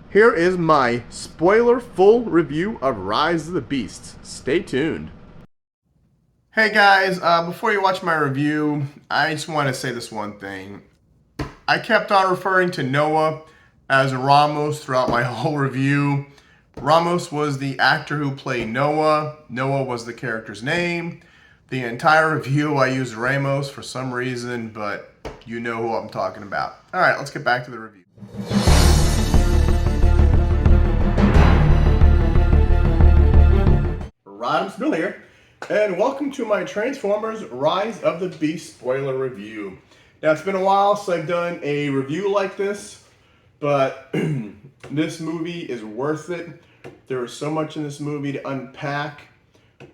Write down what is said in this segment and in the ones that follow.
Here is my spoiler full review of Rise of the Beasts. Stay tuned. Hey guys, before you watch my review, I just want to say this one thing. I kept on referring to Noah as Ramos throughout my whole review. Ramos was the actor who played Noah. Noah was the character's name. The entire review I used Ramos for some reason, but you know who I'm talking about. Alright, let's get back to the review. Rodimusbill here, and welcome to my Transformers Rise of the Beast spoiler review. Now, it's been a while since I've done a review like this, but this movie is worth it. There is so much in this movie to unpack.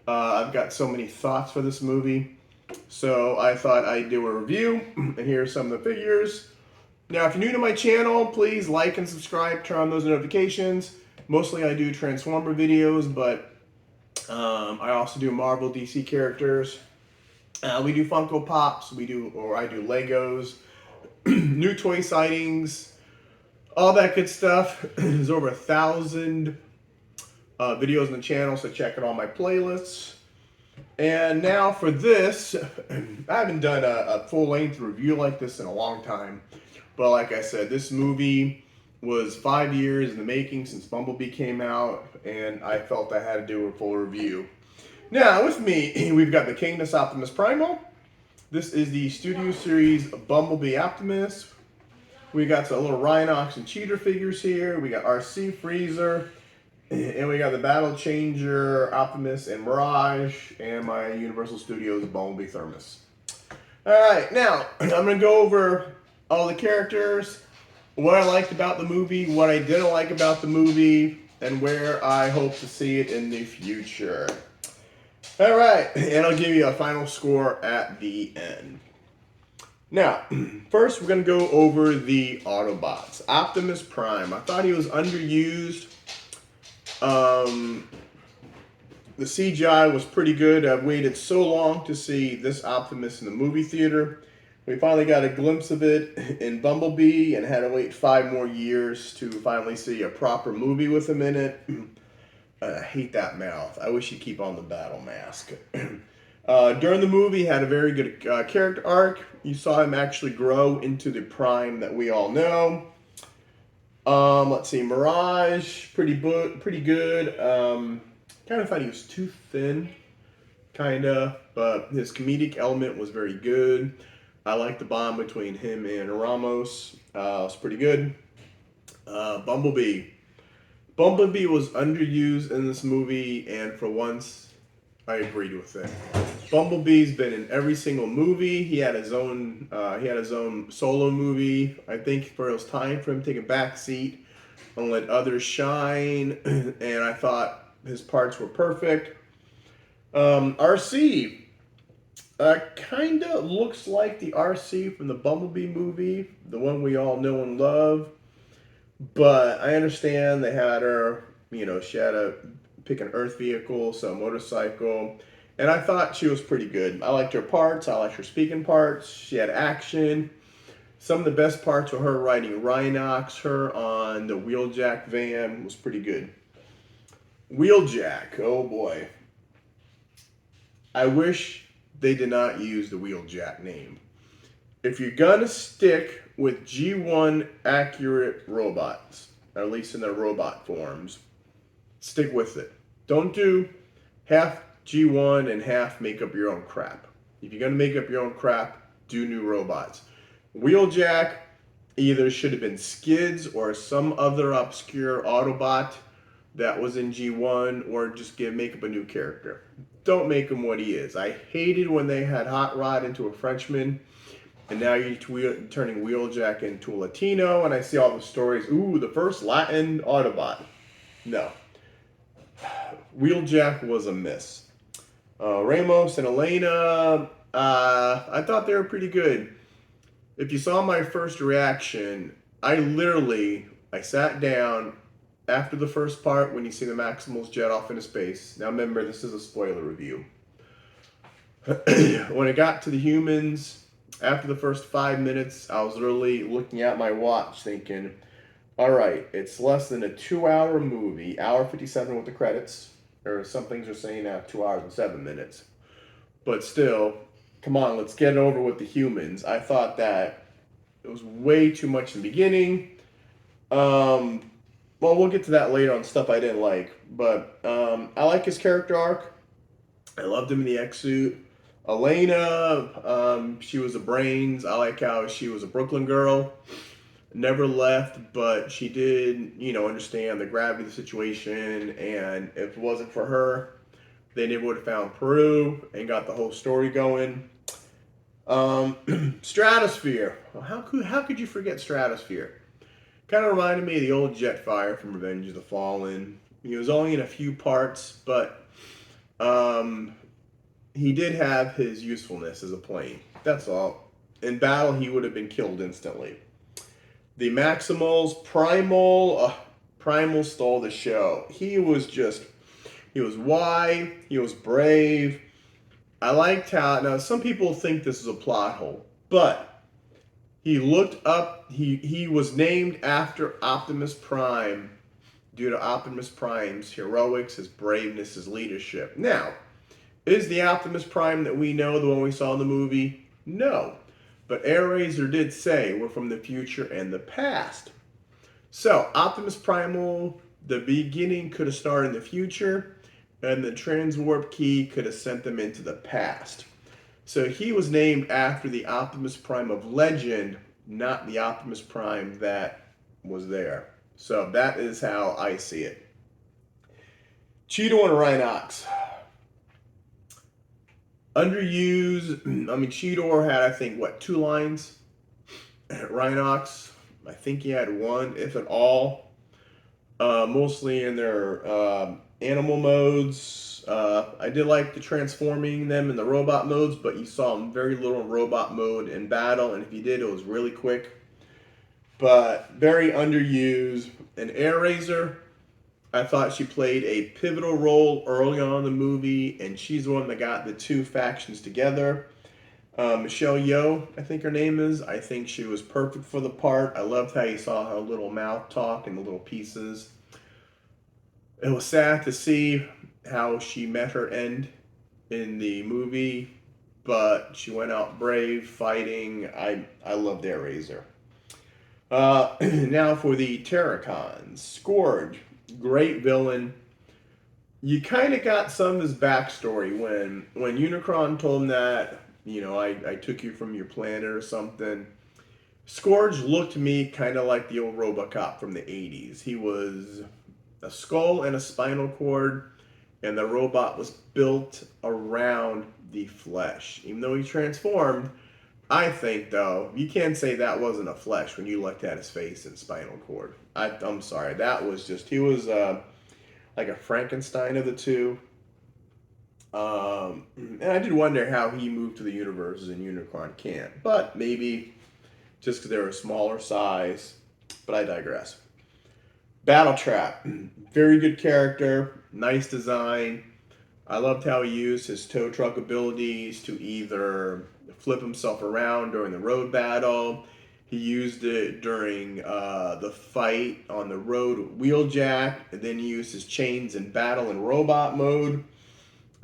I've got so many thoughts for this movie, so I thought I'd do a review, and here are some of the figures. Now, if you're new to my channel, please like and subscribe, turn on those notifications. Mostly I do Transformer videos, but I also do Marvel DC characters. We do Funko Pops, I do Legos, new toy sightings, all that good stuff. There's over 1,000 videos on the channel, so check out all my playlists. And now for this, I haven't done a full-length review like this in a long time. But like I said, this movie was 5 years in the making since Bumblebee came out, and I felt I had to do a full review. Now, with me, we've got the Kingness Optimus Primal. This is the Studio Series Bumblebee Optimus. We got some little Rhinox and Cheater figures here. We got RC Freezer, and we got the Battle Changer Optimus and Mirage, and my Universal Studios Bumblebee Thermos. Alright, now, I'm going to go over all the characters, what I liked about the movie, what I didn't like about the movie, and where I hope to see it in the future. Alright, and I'll give you a final score at the end. Now, first we're going to go over the Autobots. Optimus Prime. I thought he was underused. The CGI was pretty good. I've waited so long to see this Optimus in the movie theater. We finally got a glimpse of it in Bumblebee and had to wait 5 more years to finally see a proper movie with him in it. I hate that mouth. I wish he'd keep on the battle mask. During the movie, he had a very good character arc. You saw him actually grow into the Prime that we all know. Let's see, Mirage, pretty good. Kind of thought he was too thin, kind of, but his comedic element was very good. I like the bond between him and Ramos. It's pretty good. Bumblebee. Bumblebee was underused in this movie, and for once, I agreed with it. Bumblebee's been in every single movie. He had his own solo movie. I think it was time for him to take a back seat and let others shine. And I thought his parts were perfect. RC. Kind of looks like the RC from the Bumblebee movie, the one we all know and love. But I understand they had her, she had to pick an Earth vehicle, so a motorcycle. And I thought she was pretty good. I liked her parts. I liked her speaking parts. She had action. Some of the best parts were her riding Rhinox, her on the Wheeljack van was pretty good. Wheeljack, oh boy. I wish they did not use the Wheeljack name. If you're gonna stick with G1 accurate robots, at least in their robot forms, stick with it. Don't do half G1 and half make up your own crap. If you're gonna make up your own crap, do new robots. Wheeljack either should have been Skids or some other obscure Autobot that was in G1, or just make up a new character. Don't make him what he is. I hated when they had Hot Rod into a Frenchman, and now you're turning Wheeljack into a Latino, and I see all the stories. Ooh, the first Latin Autobot. No. Wheeljack was a miss. Ramos and Elena, I thought they were pretty good. If you saw my first reaction, I sat down after the first part when you see the Maximals jet off into space. Now remember, this is a spoiler review. When it got to the humans, after the first 5 minutes, I was literally looking at my watch thinking, All right, it's less than a 2-hour movie, hour 57 with the credits. Or some things are saying now 2 hours and 7 minutes. But still, come on, let's get it over with the humans. I thought that it was way too much in the beginning. Well, we'll get to that later on stuff I didn't like. But I like his character arc. I loved him in the X suit. Elena, she was a brains. I like how she was a Brooklyn girl. Never left, but she did, understand the gravity of the situation. And if it wasn't for her, they never would have found Peru and got the whole story going. Stratosphere. Well, how could you forget Stratosphere? Kind of reminded me of the old Jetfire from Revenge of the Fallen. He was only in a few parts, but um, he did have his usefulness as a plane. That's all. In battle, he would have been killed instantly. The Maximals, Primal stole the show. He was wise, he was brave. I liked how, now some people think this is a plot hole, but he looked up, he was named after Optimus Prime due to Optimus Prime's heroics, his braveness, his leadership. Now, is the Optimus Prime that we know the one we saw in the movie? No. But AirRaiser did say we're from the future and the past. So, Optimus Primal, the beginning could have started in the future, and the transwarp key could have sent them into the past. So, he was named after the Optimus Prime of legend, not the Optimus Prime that was there. So, that is how I see it. Cheetor and Rhinox. Underused. Cheetor had, I think, 2 lines? Rhinox, I think he had 1, if at all. Mostly in their animal modes. I did like the transforming them in the robot modes, but you saw them very little in robot mode in battle, and if you did, it was really quick. But very underused. And AirRaiser, I thought she played a pivotal role early on in the movie, and she's the one that got the 2 factions together. Michelle Yeoh, I think her name is. I think she was perfect for the part. I loved how you saw her little mouth talk and the little pieces. It was sad to see how she met her end in the movie, but she went out brave, fighting. I loved AirRaiser. Now for the Terracons. Scourge, great villain. You kind of got some of his backstory when Unicron told him that, I took you from your planet or something. Scourge looked to me kind of like the old Robocop from the 80s. He was a skull and a spinal cord, and the robot was built around the flesh. Even though he transformed, I think, though, you can't say that wasn't a flesh when you looked at his face and spinal cord. I'm sorry. That was just, he was like a Frankenstein of the two. And I did wonder how he moved to the universes and Unicron can't. But maybe just because they're a smaller size. But I digress. Battle Trap. Very good character. Nice design. I loved how he used his tow truck abilities to either flip himself around during the road battle. He used it during the fight on the road wheeljack. And then he used his chains in battle and robot mode.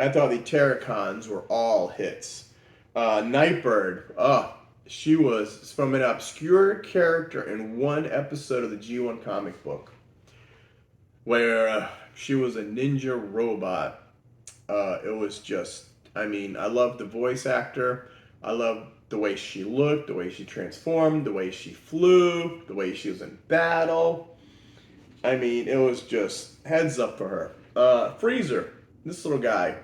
I thought the Terracons were all hits. Nightbird, she was from an obscure character in one episode of the G1 comic book where she was a ninja robot. It was just, I loved the voice actor. I loved the way she looked, the way she transformed, the way she flew, the way she was in battle. It was just heads up for her. Freezer, this little guy.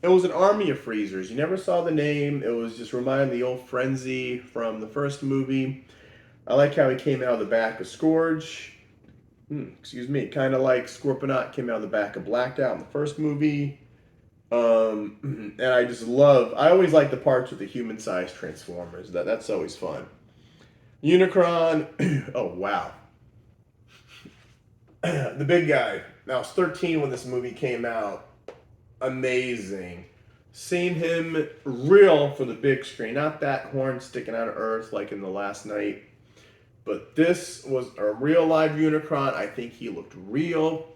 It was an army of freezers. You never saw the name. It was just reminding the old Frenzy from the first movie. I like how he came out of the back of Scourge. Kind of like Scorponok came out of the back of Blacked Out in the first movie. And I always like the parts with the human-sized Transformers. That's always fun. Unicron, oh wow. The big guy. Now, I was 13 when this movie came out. Amazing. Seeing him real for the big screen, not that horn sticking out of Earth like in The Last Night, But this was a real live Unicron. I think he looked real.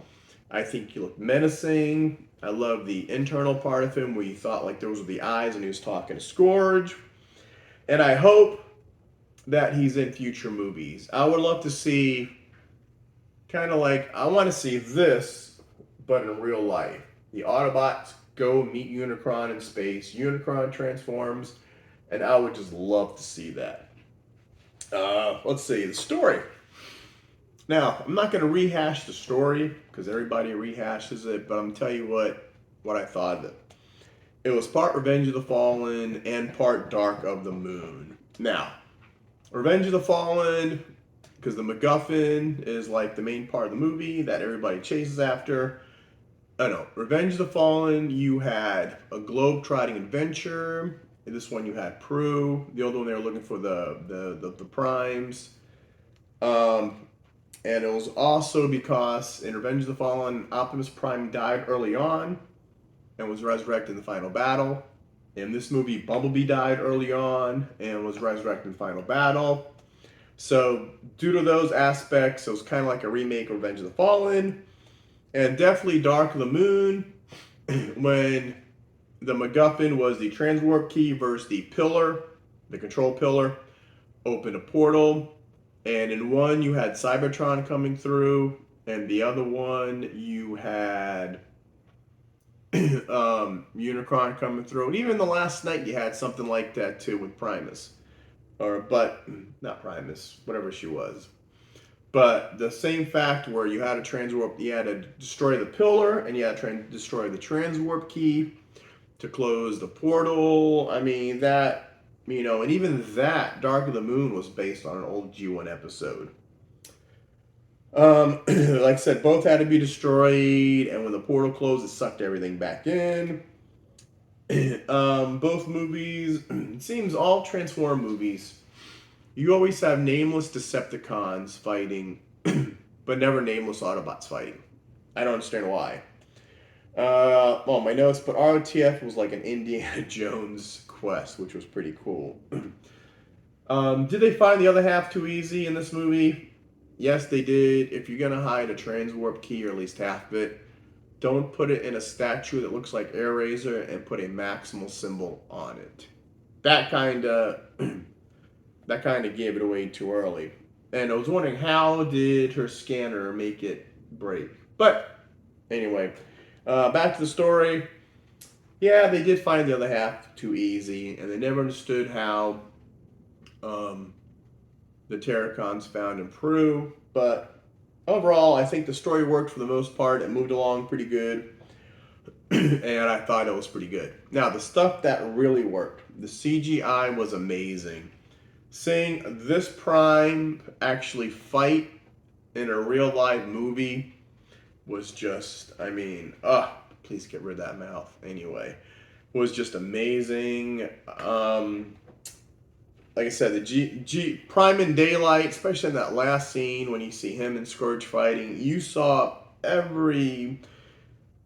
I think he looked menacing. I love the internal part of him where you thought like those were the eyes and he was talking to Scourge. And I hope that he's in future movies. I would love to see kind of like, I want to see this, but in real life. The Autobots go meet Unicron in space. Unicron transforms, and I would just love to see that. Let's see, the story. Now, I'm not going to rehash the story because everybody rehashes it, but I'm going to tell you what I thought of it. It was part Revenge of the Fallen and part Dark of the Moon. Now, Revenge of the Fallen, because the MacGuffin is like the main part of the movie that everybody chases after. I know, Revenge of the Fallen, you had a globe-trotting adventure. In this one, you had Prue. The other one, they were looking for the primes. And it was also because in Revenge of the Fallen, Optimus Prime died early on and was resurrected in the final battle. In this movie, Bumblebee died early on and was resurrected in the final battle. So due to those aspects, it was kind of like a remake of Revenge of the Fallen. And definitely Dark of the Moon, when the MacGuffin was the transwarp key versus the pillar, the control pillar, opened a portal. And in one, you had Cybertron coming through, and the other one, you had Unicron coming through. And even the last night, you had something like that too with Primus. Not Primus, whatever she was. But the same fact where you had a transwarp, you had to destroy the pillar, and you had to destroy the transwarp key to close the portal. I mean, that. And even that, Dark of the Moon, was based on an old G1 episode. Like I said, both had to be destroyed, and when the portal closed, it sucked everything back in. Both movies, it seems all Transform movies, you always have nameless Decepticons fighting, but never nameless Autobots fighting. I don't understand why. My notes, but ROTF was like an Indiana Jones quest, which was pretty cool. Did they find the other half too easy in this movie? Yes, they did. If you're gonna hide a transwarp key, or at least half of it, don't put it in a statue that looks like Airazor and put a maximal symbol on it. That kind of gave it away too early. And I was wondering, how did her scanner make it break? But anyway, back to the story. Yeah, they did find the other half too easy, and they never understood how the Terracons found in Peru. But overall, I think the story worked for the most part. It moved along pretty good, and I thought it was pretty good. Now, the stuff that really worked, the CGI was amazing. Seeing this Prime actually fight in a real live movie was just, please get rid of that mouth. Anyway, was just amazing. Like I said, the Prime in daylight, especially in that last scene when you see him and Scourge fighting, you saw every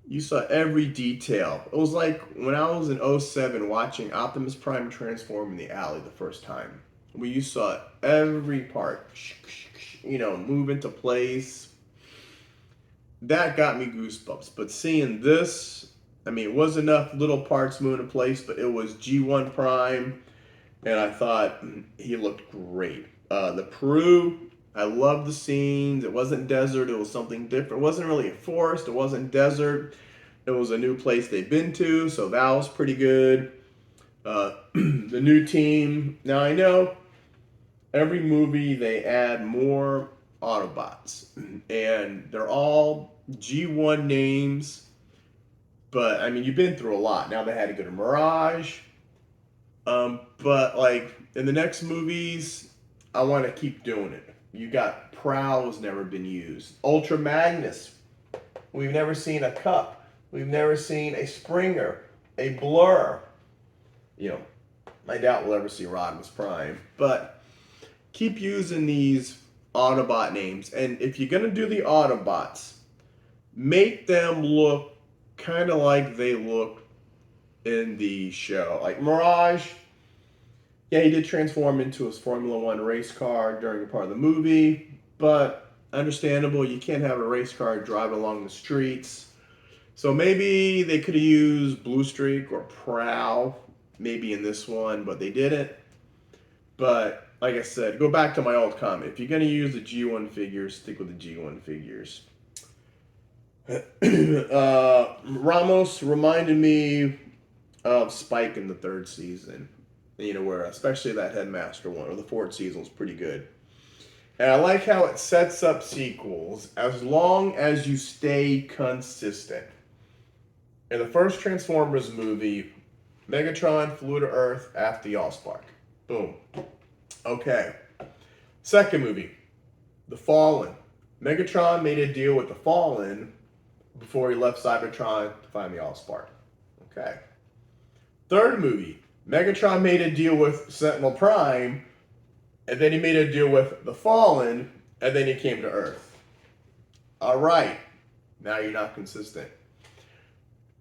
detail. It was like when I was in 07 watching Optimus Prime transform in the alley the first time, where you saw every part, move into place. That got me goosebumps. But seeing this, it was enough little parts moving in place, but it was G1 Prime, and I thought he looked great. The Peru, I loved the scenes. It wasn't desert, it was something different. It wasn't really a forest, it wasn't desert. It was a new place they'd been to, so that was pretty good. The new team. Now, I know every movie they add more Autobots, and they're all G1 names, but you've been through a lot. Now they had to go to Mirage, but like in the next movies, I want to keep doing it. You got Prowl's never been used. Ultra Magnus, we've never seen a Cup. We've never seen a Springer, a Blur. I doubt we'll ever see Rodimus Prime, but keep using these Autobot names. And if you're going to do the Autobots, make them look kind of like they look in the show. Like Mirage, Yeah, he did transform into his Formula One race car during a part of the movie, but understandable, you can't have a race car drive along the streets. So maybe they could have used Blue Streak or Prowl, maybe in this one, but they didn't. But like I said, go back to my old comment. If you're going to use the G1 figures, stick with the G1 figures. Ramos reminded me of Spike in the third season. You know, where especially that Headmaster one, or the fourth season was pretty good. And I like how it sets up sequels as long as you stay consistent. In the first Transformers movie, Megatron flew to Earth after the Allspark. Boom. Okay. Second movie, The Fallen. Megatron made a deal with The Fallen before he left Cybertron to find the Allspark. Okay. Third movie, Megatron made a deal with Sentinel Prime, and then he made a deal with The Fallen, and then he came to Earth. All right. Now you're not consistent.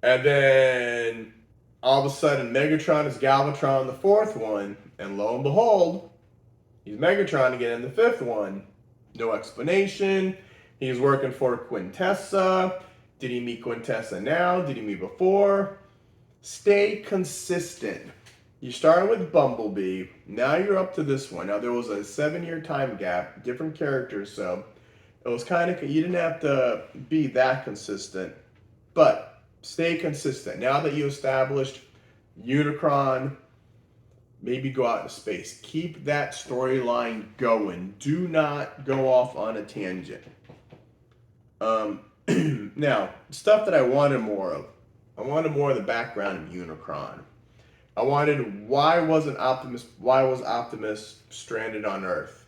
And then all of a sudden, Megatron is Galvatron in the fourth one, and lo and behold, he's Megatron again in the fifth one. No explanation. He's working for Quintessa. Did he meet Quintessa now? Did he meet before? Stay consistent. You started with Bumblebee. Now you're up to this one. Now there was a 7-year time gap, different characters, so it was kind of, you didn't have to be that consistent, but stay consistent. Now that you established Unicron, maybe go out into space. Keep that storyline going. Do not go off on a tangent. Now, stuff that I wanted more of. I wanted more of the background of Unicron. I wanted why was Optimus stranded on Earth?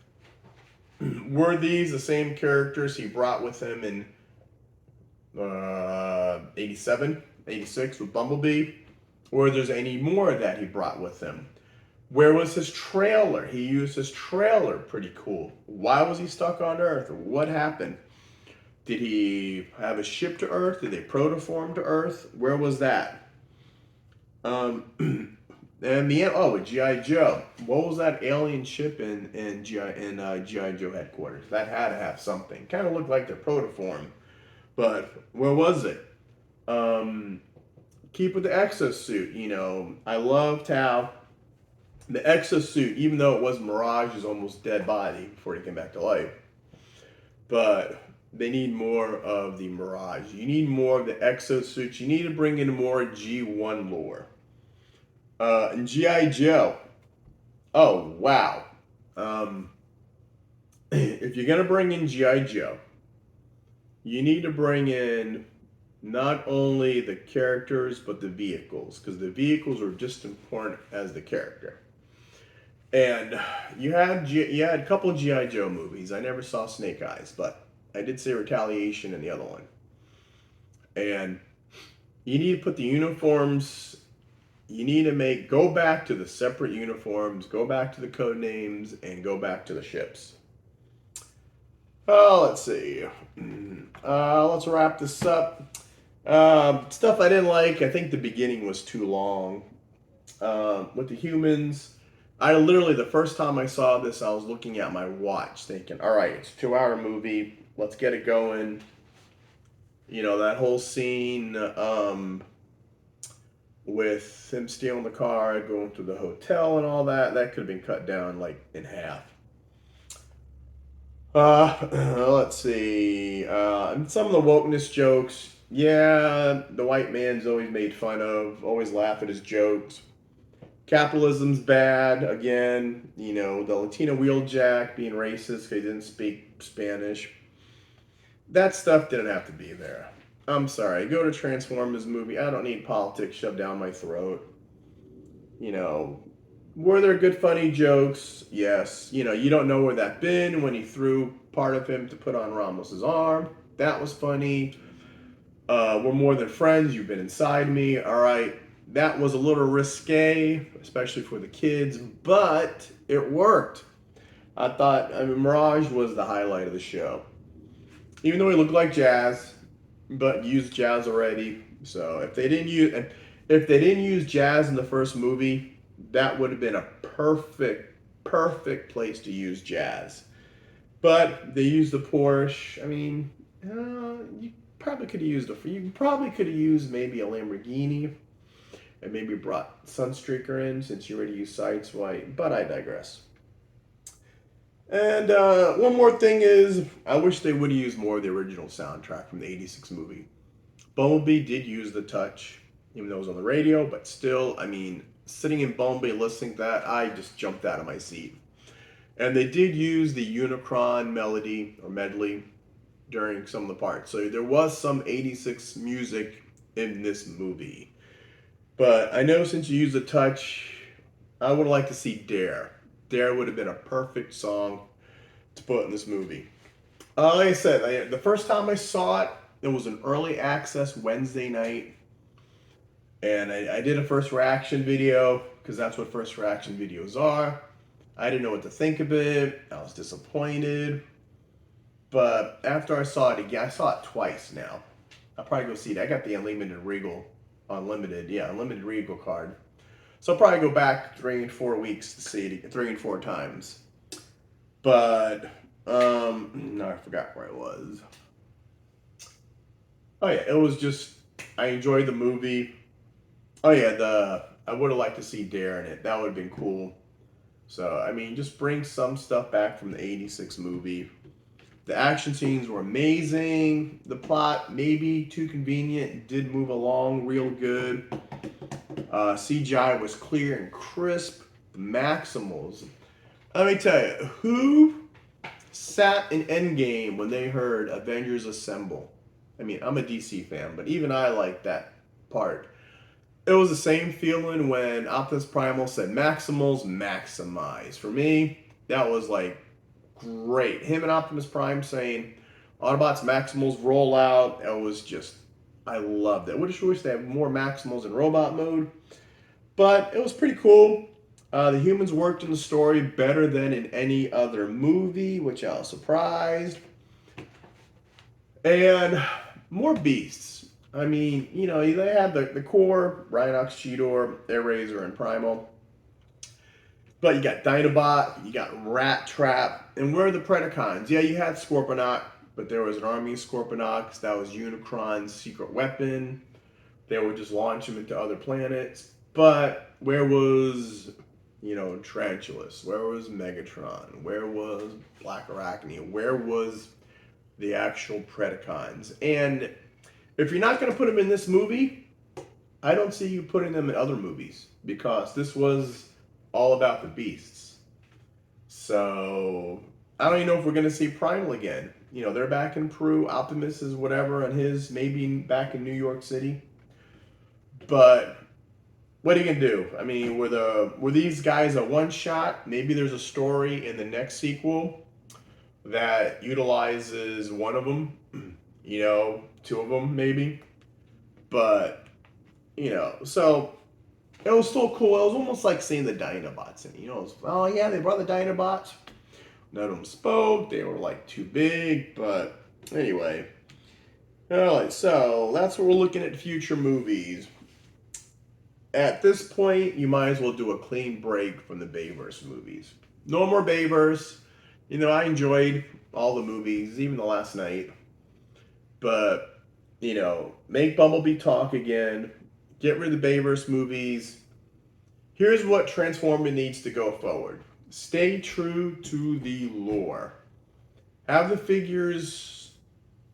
Were these the same characters he brought with him in 87, 86 with Bumblebee? Or there's any more that he brought with him? Where was his trailer? He used his trailer, pretty cool. Why was he stuck on Earth? What happened? Did he have a ship to Earth? Did they protoform to Earth? Where was that? And with G.I. Joe. What was that alien ship in G.I. Joe headquarters? That had to have something. Kind of looked like the protoform. But where was it? Keep with the exosuit. You know, I loved how the exosuit, even though it was Mirage's almost dead body before he came back to life, but they need more of the Mirage. You need more of the exosuits. You need to bring in more G1 lore. And G.I. Joe. Oh, wow. If you're going to bring in G.I. Joe, you need to bring in not only the characters, but the vehicles, because the vehicles are just as important as the character. And you had a couple of G.I. Joe movies. I never saw Snake Eyes, but I did see Retaliation in the other one. And you need to put the uniforms, you need to go back to the separate uniforms, go back to the code names, and go back to the ships. Let's see. Let's wrap this up. Stuff I didn't like, I think the beginning was too long. With the humans, I literally, the first time I saw this, I was looking at my watch thinking, all right, it's a 2-hour movie. Let's get it going. You know, that whole scene with him stealing the car, going to the hotel and all that, that could have been cut down like in half. Let's see. Some of the wokeness jokes. Yeah, the white man's always made fun of, always laugh at his jokes. Capitalism's bad. Again, you know, the Latino wheeljack being racist because he didn't speak Spanish. That stuff didn't have to be there. I'm sorry. Go to Transformers movie. I don't need politics shoved down my throat. You know, were there good funny jokes? Yes. You know, you don't know where that been when he threw part of him to put on Ramos's arm. That was funny. We're more than friends. You've been inside me. All right. That was a little risque, especially for the kids, but it worked. Mirage was the highlight of the show. Even though he looked like Jazz, but used Jazz already. So if they didn't use Jazz in the first movie, that would have been a perfect place to use jazz. But they used the Porsche. I mean, you probably could have used maybe a Lamborghini, and maybe brought Sunstreaker in since you already used Sideswipe. But I digress. And one more thing is, I wish they would have used more of the original soundtrack from the '86 movie. Bumblebee did use the touch, even though it was on the radio, but still, I mean, sitting in Bumblebee listening to that, I just jumped out of my seat. And they did use the Unicron melody or medley during some of the parts. So there was some '86 music in this movie. But I know since you used the touch, I would like to see Dare. Dare would have been a perfect song to put in this movie. Like I said, the first time I saw it, it was an early access Wednesday night. And I did a first reaction video because that's what first reaction videos are. I didn't know what to think of it. I was disappointed. But after I saw it again, I saw it twice now. I'll probably go see it. I got the unlimited Regal card. So I'll probably go back 3 and 4 weeks to see it 3 and 4 times. But no, I forgot where I was. Oh yeah, it was just, I enjoyed the movie. Oh yeah, I would have liked to see Dare in it. That would have been cool. So I mean, just bring some stuff back from the '86 movie. The action scenes were amazing. The plot maybe too convenient. Did move along real good. CGI was clear and crisp. The Maximals. Let me tell you, who sat in Endgame when they heard Avengers Assemble? I mean, I'm a DC fan, but even I like that part. It was the same feeling when Optimus Primal said Maximals maximize. For me, that was like great. Him and Optimus Prime saying Autobots Maximals roll out. It was just, I loved it. I wish they had more Maximals in robot mode, but it was pretty cool. The humans worked in the story better than in any other movie, which I was surprised. And more beasts. I mean, you know, they had the core, Rhinox, Cheetor, Airazor, and Primal. But you got Dinobot, you got Rat Trap, and where are the Predacons? Yeah, you had Scorponok, but there was an army of Scorponoks. That was Unicron's secret weapon. They would just launch them into other planets. But where was, you know, Tarantulas? Where was Megatron? Where was Black Arachne? Where was the actual Predacons? And if you're not going to put them in this movie, I don't see you putting them in other movies because this was all about the beasts. So I don't even know if we're going to see Primal again. You know, they're back in Peru. Optimus is whatever, and his maybe back in New York City. But what are you going to do? I mean, were these guys a one-shot? Maybe there's a story in the next sequel that utilizes one of them. You know, 2 of them maybe. But, you know, so it was still cool. It was almost like seeing the Dinobots. And, you know, oh yeah, they brought the Dinobots. None of them spoke. They were like too big. But anyway. Alright, so that's what we're looking at future movies. At this point, you might as well do a clean break from the Bayverse movies. No more Bayverse. You know, I enjoyed all the movies, even the last night. But, you know, make Bumblebee talk again. Get rid of the Bayverse movies. Here's what Transformers needs to go forward. Stay true to the lore. Have the figures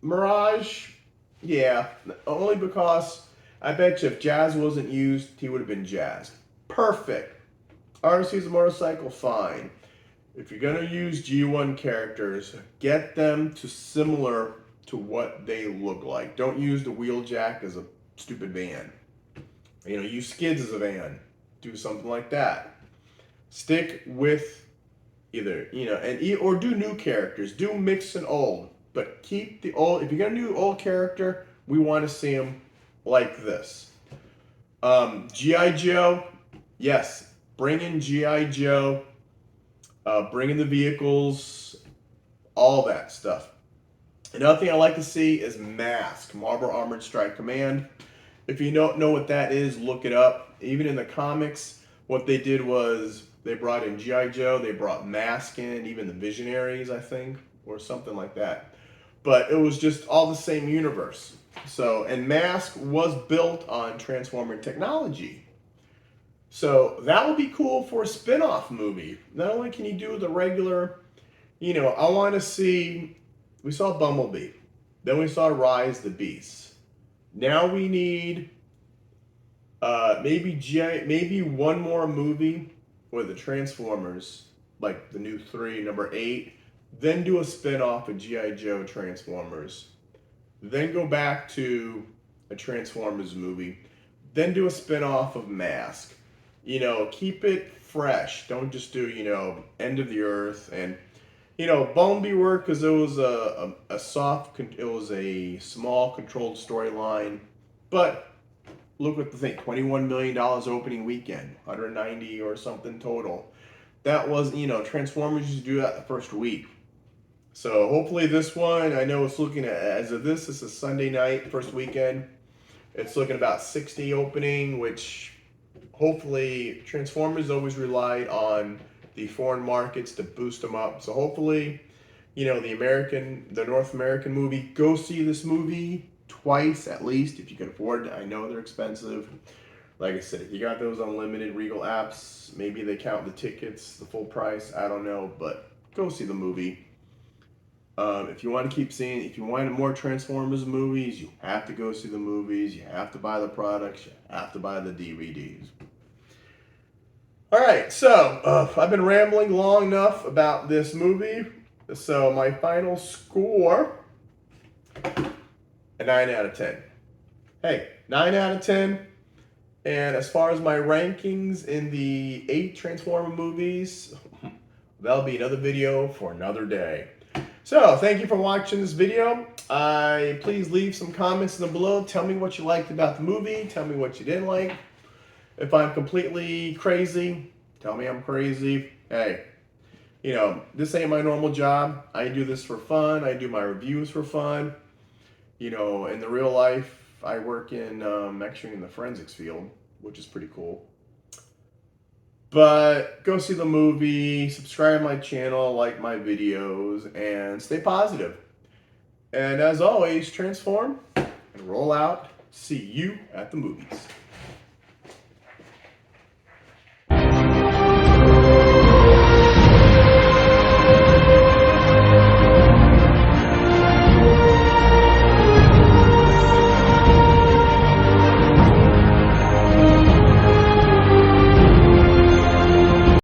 Mirage? Yeah, only because I bet you if Jazz wasn't used, he would have been Jazz. Perfect. RC's a motorcycle, fine. If you're going to use G1 characters, get them to similar to what they look like. Don't use the Wheeljack as a stupid van. You know, use Skids as a van. Do something like that. Stick with either, you know, or do new characters. Do mix and old. But keep the old. If you're going to do old character, we want to see them like this. G.I. Joe, yes. Bring in G.I. Joe. Bring in the vehicles. All that stuff. Another thing I like to see is Mask, Marvel Armored Strike Command. If you don't know what that is, look it up. Even in the comics, What they did was they brought in G.I. Joe, they brought Mask in, even the Visionaries, I think, or something like that. But it was just all the same universe. So, and Mask was built on Transformer technology. So that would be cool for a spin-off movie. Not only can you do the regular, I want to see, we saw Bumblebee. Then we saw Rise the Beast. Now we need maybe one more movie with the Transformers, like the new 3, number 8. Then do a spin-off of G.I. Joe Transformers. Then go back to a Transformers movie. Then do a spin-off of Mask. Keep it fresh. Don't just do, End of the Earth. And, Bumblebee worked because it was it was a small controlled storyline. But look what the thing, $21 million opening weekend, 190 or something total. That was, Transformers used to do that the first week. So hopefully this one, I know it's looking at, as of this is a Sunday night, first weekend. It's looking about 60 opening, which hopefully Transformers always relied on the foreign markets to boost them up. So hopefully, the North American movie, go see this movie twice at least if you can afford it. I know they're expensive. Like I said, if you got those unlimited Regal apps, maybe they count the tickets, the full price. I don't know, but go see the movie. If you want to keep seeing, if you want more Transformers movies, you have to go see the movies. You have to buy the products. You have to buy the DVDs. All right, so I've been rambling long enough about this movie. So my final score, a 9 out of 10. Hey, 9 out of 10. And as far as my rankings in the 8 Transformer movies, that'll be another video for another day. So, thank you for watching this video. Please leave some comments in the below. Tell me what you liked about the movie. Tell me what you didn't like. If I'm completely crazy, tell me I'm crazy. Hey, this ain't my normal job. I do this for fun. I do my reviews for fun. In the real life, I work actually in the forensics field, which is pretty cool. But go see the movie, subscribe to my channel, like my videos, and stay positive. And as always, transform and roll out. See you at the movies.